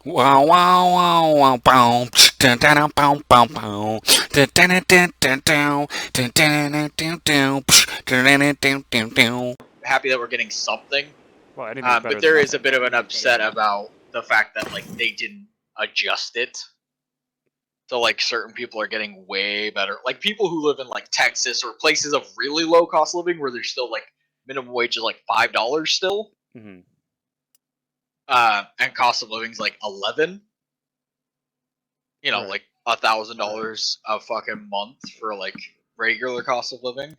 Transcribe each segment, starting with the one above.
Wow, wow, wow, wow, bow. Dun, dun, dun, bow, bow, bow. Dun, dun, dun, dun, dun, dun. Dun, dun, dun, dun, dun. Dun, dun, dun, dun, dun, dun. Happy that we're getting something. Well, anything's better But than there is a nothing. bit of an upset about the fact that like they didn't adjust it. So like certain people are getting way better. Like people who live in like Texas or places of really low cost living where there's still like minimum wage is like $5 still. Mm-hmm. And cost of living is like 11. You know, Right. like $1,000 a fucking month for like regular cost of living,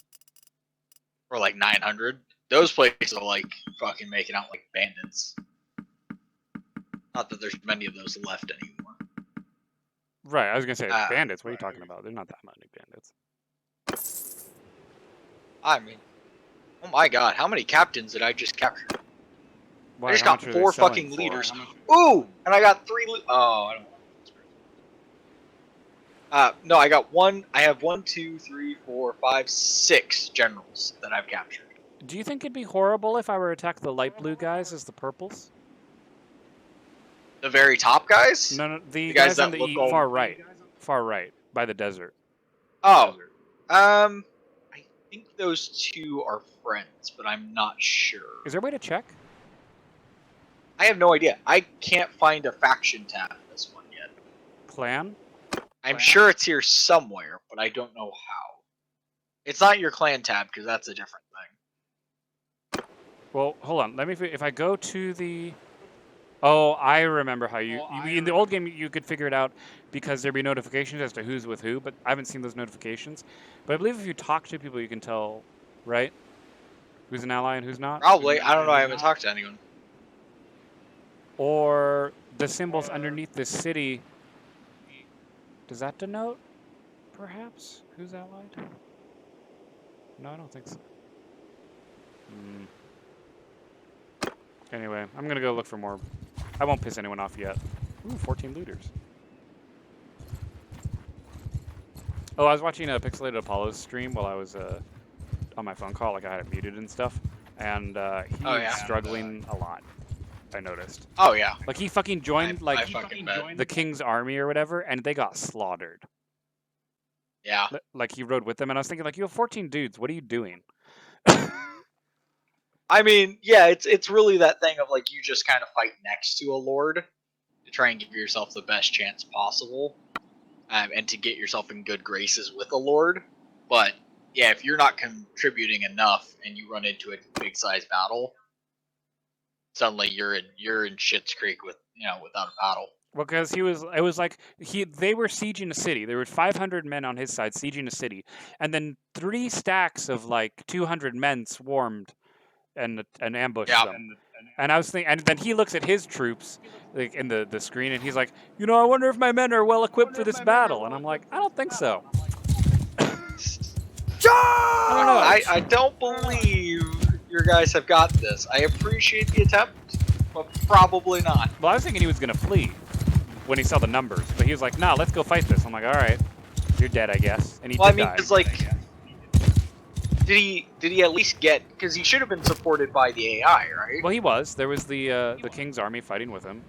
or like 900. Those places are like fucking making out like bandits. Not that there's many of those left anymore. Right, I was gonna say bandits. What are you talking about? There's not that many bandits. I mean, oh my god, how many captains did I just capture? Why, I just how got much are they 4 selling fucking for? leaders. Ooh, and I got 3. Oh, I don't. No, I got 1. I have 1, 2, 3, 4, 5, 6 generals that I've captured. Do you think it'd be horrible if I were to attack the light blue guys as the purples? The very top guys? No, the guys guys on that the look far right, by the desert. Oh, I think those 2 are friends, but I'm not sure. Is there a way to check? I have no idea. I can't find a faction tab in this one yet. Clan? I'm sure it's here somewhere, but I don't know how. It's not your clan tab, because that's a different thing. Well, hold on. Let me. If I go to the. Oh, I remember how you in the old game you could figure it out because there'd be notifications as to who's with who, but I haven't seen those notifications. But I believe if you talk to people, you can tell, right? Who's an ally and who's not? Probably. I don't know. I haven't talked to anyone. Or the symbols underneath the city. Does that denote, perhaps, who's allied? No, I don't think so. Anyway, I'm gonna go look for more. I won't piss anyone off yet. Ooh, 14 looters. Oh, I was watching a Pixelated Apollo's stream while I was on my phone call, like I had it muted and stuff, and he was struggling a lot. I noticed. Oh yeah. Like he fucking joined the King's army or whatever, and they got slaughtered. Yeah. Like he rode with them, and I was thinking, like, you have 14 dudes. What are you doing? I mean, yeah, it's really that thing of like you just kind of fight next to a lord to try and give yourself the best chance possible, and to get yourself in good graces with a lord. But yeah, if you're not contributing enough and you run into a big size battle, suddenly you're in Shit's Creek with without a battle. Well, because it was like they were sieging a city. There were 500 men on his side sieging a city, and then 3 stacks of like 200 men swarmed and ambushed them. And I was thinking, and then he looks at his troops like in the screen, and he's like, I wonder if my men are well equipped for this battle. And I'm like, I don't think so. I don't know. I don't believe your guys have got this. I appreciate the attempt, but probably not. Well, I was thinking he was gonna flee when he saw the numbers, but he was like, "Nah, let's go fight this." I'm like, "All right, you're dead, I guess." And he well, did die. It's like, did he at least get? Because he should have been supported by the AI, right? Well, he was. There was the King's army fighting with him.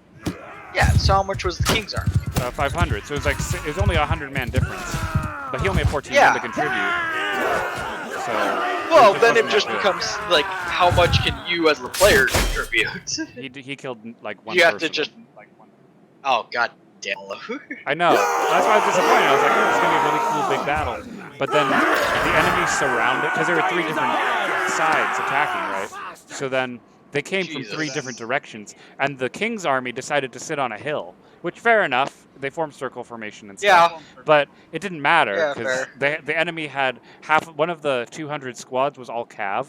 Yeah. So how much was the King's army? 500. So it was like it was only a 100-man difference, but he only had 14 men to contribute. So well, then it just becomes like, how much can you as the player contribute? He killed like one. You have person. to just. Oh god damn! I know. That's why I was disappointed. I was like, oh, it's gonna be a really cool big battle. But then the enemy surrounded because there were 3 different sides attacking, right? So then they came from 3 different directions, and the King's army decided to sit on a hill. Which, fair enough, they formed circle formation and stuff. Yeah. But it didn't matter because the enemy had one of the 200 squads was all Cav.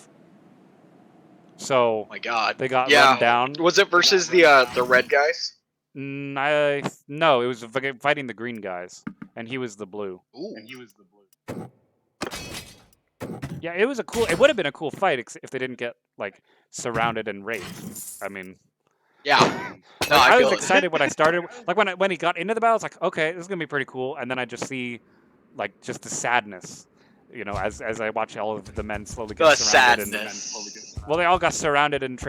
So oh my god, they got run down. Was it versus the red guys? No, it was fighting the green guys, and he was the blue. Ooh. Yeah, it was it would have been a cool fight if they didn't get like surrounded and raped. I mean, yeah. No, I was excited when I started. Like when he got into the battle, I was like, okay, this is gonna be pretty cool. And then I just see, like, just the sadness, as I watch all of the men slowly get surrounded. Well, they all got surrounded and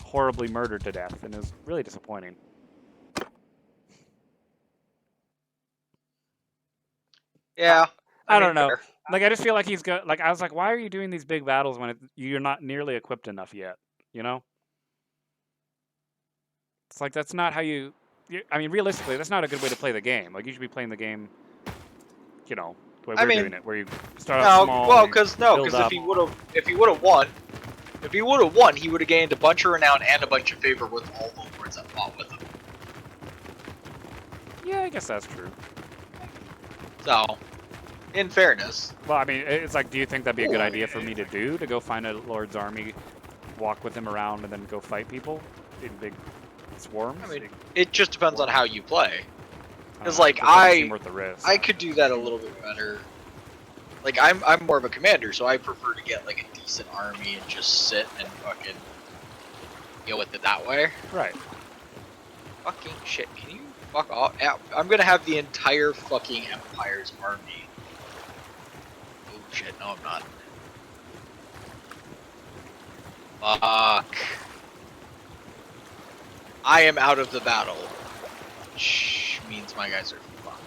horribly murdered to death, and it was really disappointing. Yeah. I don't mean, know. fair. Like, I just feel like he's got. Like, I was like, why are you doing these big battles when you're not nearly equipped enough yet? You know? It's like that's not how you. I mean, realistically, that's not a good way to play the game. Like, you should be playing the game, you know, the way I we're mean, doing it, where you start out small. well, you because build if up. he would have won, he would have gained a bunch of renown and a bunch of favor with all the lords that fought with him. Yeah, I guess that's true. So, in fairness. Well, I mean, it's like, do you think that'd be a good idea for me to do? To go find a lord's army, walk with him around, and then go fight people in big swarms? I mean, it just depends on how you play. Because, It like, doesn't seem worth the risk. I could do that a little bit better. Like, I'm more of a commander, so I prefer to get, like, a decent army and just sit and fucking deal with it that way. Right. Fucking shit, can you fuck off? I'm gonna have the entire fucking Empire's army. Oh shit, no I'm not. Fuck. I am out of the battle. Which means my guys are fucked.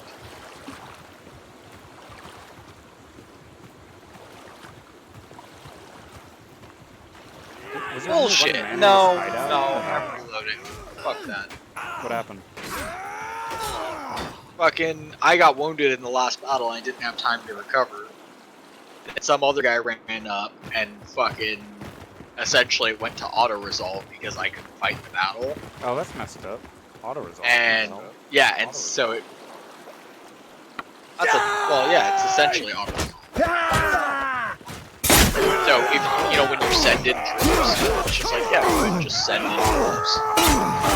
Bullshit. No, I'm reloading. Fuck that. What happened? Fucking, I got wounded in the last battle and I didn't have time to recover. And some other guy ran up and fucking essentially went to auto-resolve because I couldn't fight the battle. Oh, that's messed up. Auto-resolve. And, yeah, and so it... That's well, yeah, it's essentially auto-resolve. So, if when you send in troops, it's just like, yeah, you just send in troops.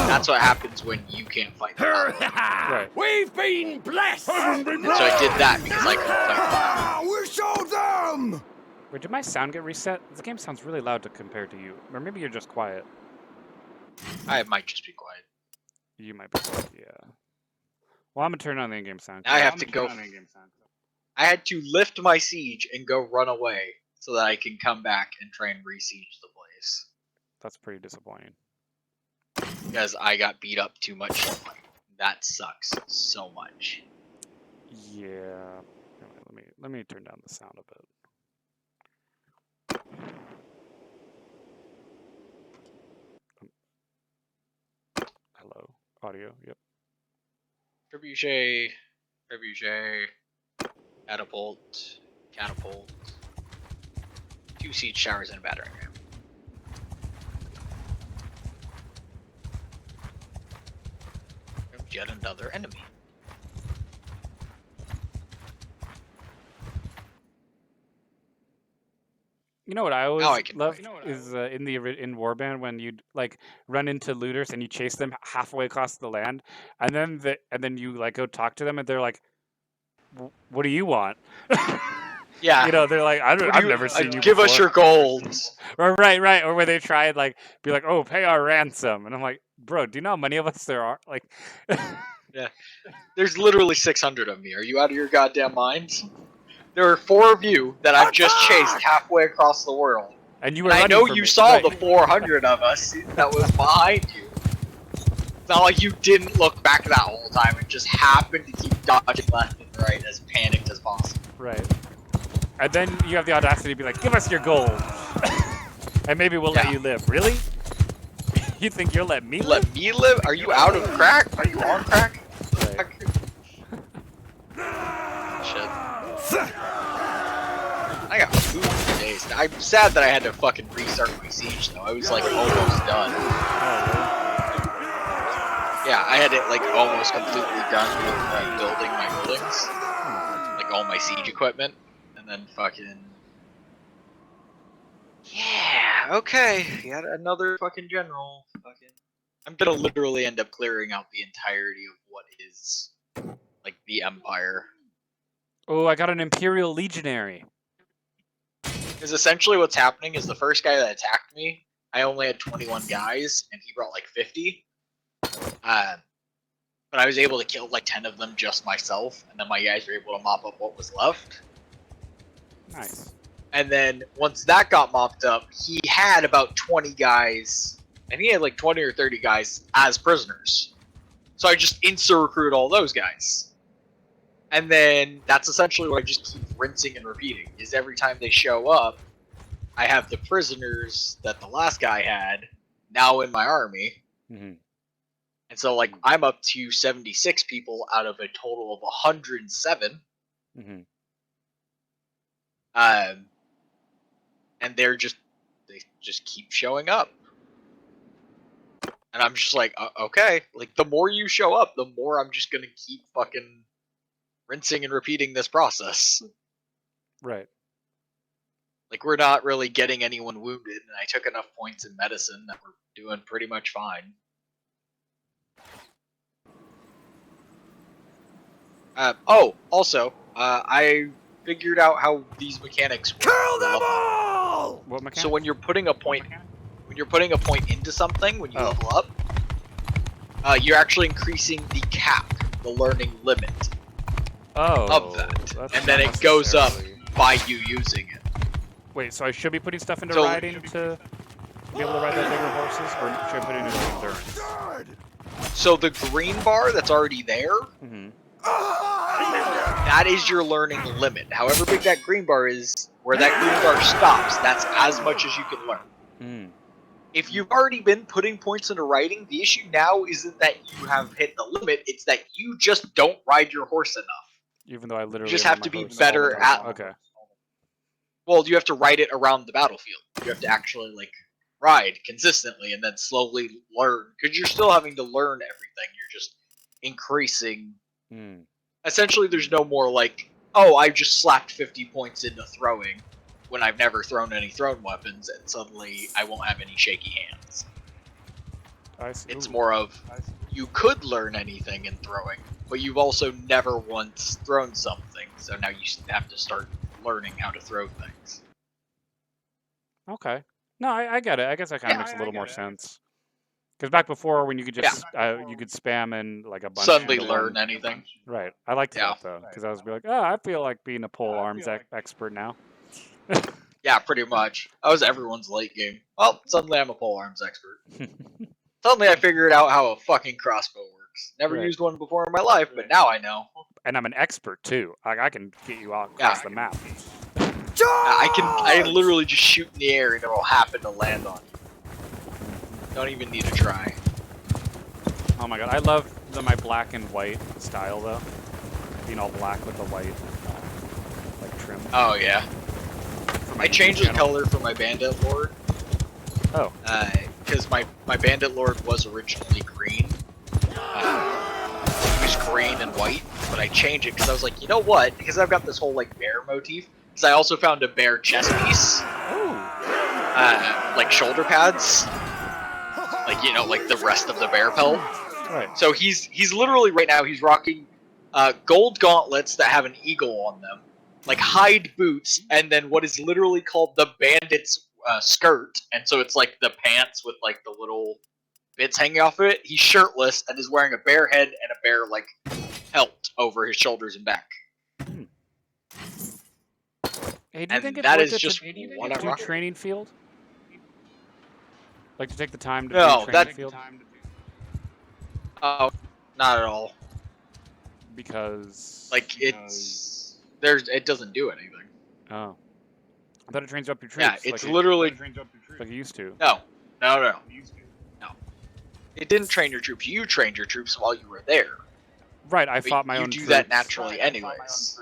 That's what happens when you can't fight the battle. Right. We've been blessed! And so I did that because I couldn't fight the battle. We showed them! Wait, did my sound get reset? The game sounds really loud to compare to you. Or maybe you're just quiet. I might just be quiet. You might be quiet, yeah. Well, I'm gonna turn on the in-game sound. Now I have to go. I had to lift my siege and go run away so that I can come back and try and re-siege the place. That's pretty disappointing. Because I got beat up too much. That sucks so much. Yeah. Let me turn down the sound a bit. Hello. Audio, yep. Trebuchet, catapult, 2 siege showers and a battering ram. Yet another enemy. You know what I always love is in Warband when you'd like run into looters and you chase them halfway across the land, and then you like go talk to them and they're like, "What do you want?" Yeah, they're like, "I've never seen you give before." us your gold. Or right, or where they try and like be like, "Oh, pay our ransom," and I'm like, "Bro, do you know how many of us there are?" Like, yeah, there's literally 600 of me. Are you out of your goddamn minds? There are 4 of you that I've just chased halfway across the world. And you were. And I know you saw the 400 of us that was behind you. It's not like you didn't look back that whole time and just happened to keep dodging left and right as panicked as possible. Right. And then you have the audacity to be like, "Give us your gold, and maybe we'll let you live." Really? You think you'll let me live? Let me live? Are you out of crack? Are you on crack? Right. Shit. I got food for days. I'm sad that I had to fucking restart my siege though. I was like almost done. Yeah, I had it like almost completely done with building my buildings. Like all my siege equipment. And then fucking... Yeah, okay. Yet another fucking general. Fucking... I'm gonna literally end up clearing out the entirety of what is like the Empire. Oh, I got an Imperial Legionary. Because essentially what's happening is the first guy that attacked me, I only had 21 guys, and he brought like 50. But I was able to kill like 10 of them just myself, and then my guys were able to mop up what was left. Nice. And then once that got mopped up, he had about 20 guys, and he had like 20 or 30 guys as prisoners. So I just insta-recruited all those guys. And then that's essentially what I just keep rinsing and repeating. Is every time they show up, I have the prisoners that the last guy had now in my army. Mm-hmm. And so, like, I'm up to 76 people out of a total of 107. Mm-hmm. And they just keep showing up. And I'm just like, okay. Like, the more you show up, the more I'm just gonna keep fucking rinsing and repeating this process. Right. Like, we're not really getting anyone wounded, and I took enough points in medicine that we're doing pretty much fine. Also, I figured out how these mechanics work. Kill them all! What mechanic? So when you're putting a point, into something, when you level up, you're actually increasing the cap, the learning limit of that, and then it goes up by you using it. Wait, so I should be putting stuff into riding to be able to ride those bigger horses, or should I put it into endurance? So the green bar that's already there, that is your learning limit. However big that green bar is, where that green bar stops, that's as much as you can learn. If you've already been putting points into riding, the issue now isn't that you have hit the limit, it's that you just don't ride your horse enough. Even though I literally You just have to be better at... Okay. Well, you have to ride it around the battlefield. You have to actually, like, ride consistently and then slowly learn. Because you're still having to learn everything. You're just increasing. Essentially, there's no more, like, oh, I just slapped 50 points into throwing when I've never thrown any thrown weapons, and suddenly I won't have any shaky hands. It's more of, you could learn anything in throwing, but you've also never once thrown something, so now you have to start learning how to throw things. Okay. No, I get it. I guess that kind of makes a little more sense. Because back before, when you could just you could spam in like a bunch. Suddenly learn anything. Right. I liked that though, because I was like, oh, I feel like being a pole arms expert now. Yeah, pretty much. I was everyone's late game. Well, suddenly I'm a pole arms expert. Suddenly I figured out how a fucking crossbow works. Never used one before in my life, but now I know. And I'm an expert too. I can get you all across the map. I can literally just shoot in the air and it'll happen to land on you. Don't even need to try. Oh my god, I love my black and white style though. Being all black with the white like trim. Oh yeah. I changed the color for my Bandit Lord. Oh. Because my Bandit Lord was originally green. It was green and white, but I changed it because I was like, you know what? Because I've got this whole like bear motif. Because I also found a bear chest piece. Like shoulder pads. Like, you know, like the rest of the bear pelt. Right. So he's literally right now he's rocking gold gauntlets that have an eagle on them. Like hide boots, and then what is literally called the bandit's skirt, and so it's like the pants with like the little bits hanging off of it. He's shirtless and is wearing a bear head and a bear like pelt over his shoulders and back. Hey, do you think that it's is just one training field? Like to take the time to do training field? Oh, not at all. Because like it doesn't do anything. Oh. I thought it trains up your troops. Yeah, it's like literally like it used to. No. It didn't train your troops. You trained your troops while you were there. Right, I fought my own troops. You do that naturally anyways.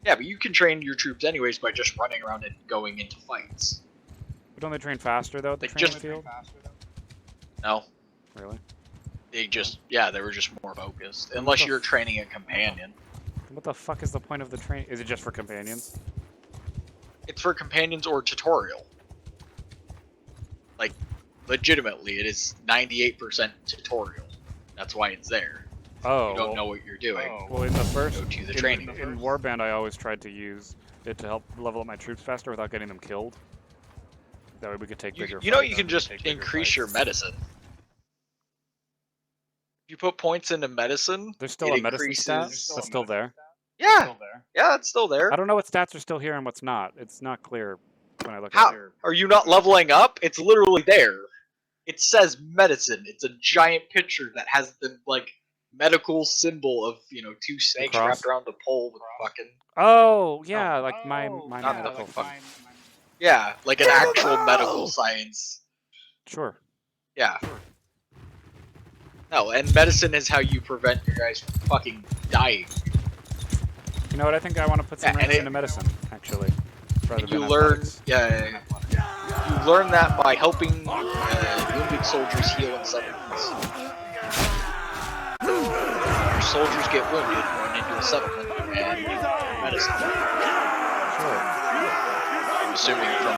Yeah, but you can train your troops anyways by just running around and going into fights. But don't they train faster though at the training field? No. Really? They were just more focused. Unless you're training a companion. What the fuck is the point of the training? Is it just for companions? It's for companions or tutorial. Like, legitimately, it is 98% tutorial. That's why it's there. Oh. You don't know what you're doing. Well, in the first, go to the training. In Warband, I always tried to use it to help level up my troops faster without getting them killed. That way we could take bigger. You know, you can just increase your medicine. If you put points into medicine, there's still a medicine stat that's still there. Yeah, it's still there. I don't know what stats are still here and what's not. It's not clear when I look at it. Are you not leveling up? It's literally there. It says medicine. It's a giant picture that has the like medical symbol of, you know, two snakes cross? wrapped around the pole with fucking. Oh yeah, like my not medical thing. Yeah, like an actual medical science. Sure. Yeah. No, and medicine is how you prevent your guys from fucking dying. You know what? I think I want to put some Yeah, ranks and into medicine, actually. Rather And you than learn, athletics. you learn that by helping wounded soldiers heal in settlements. Your soldiers get wounded, run into a settlement, and medicine. Sure. I'm assuming from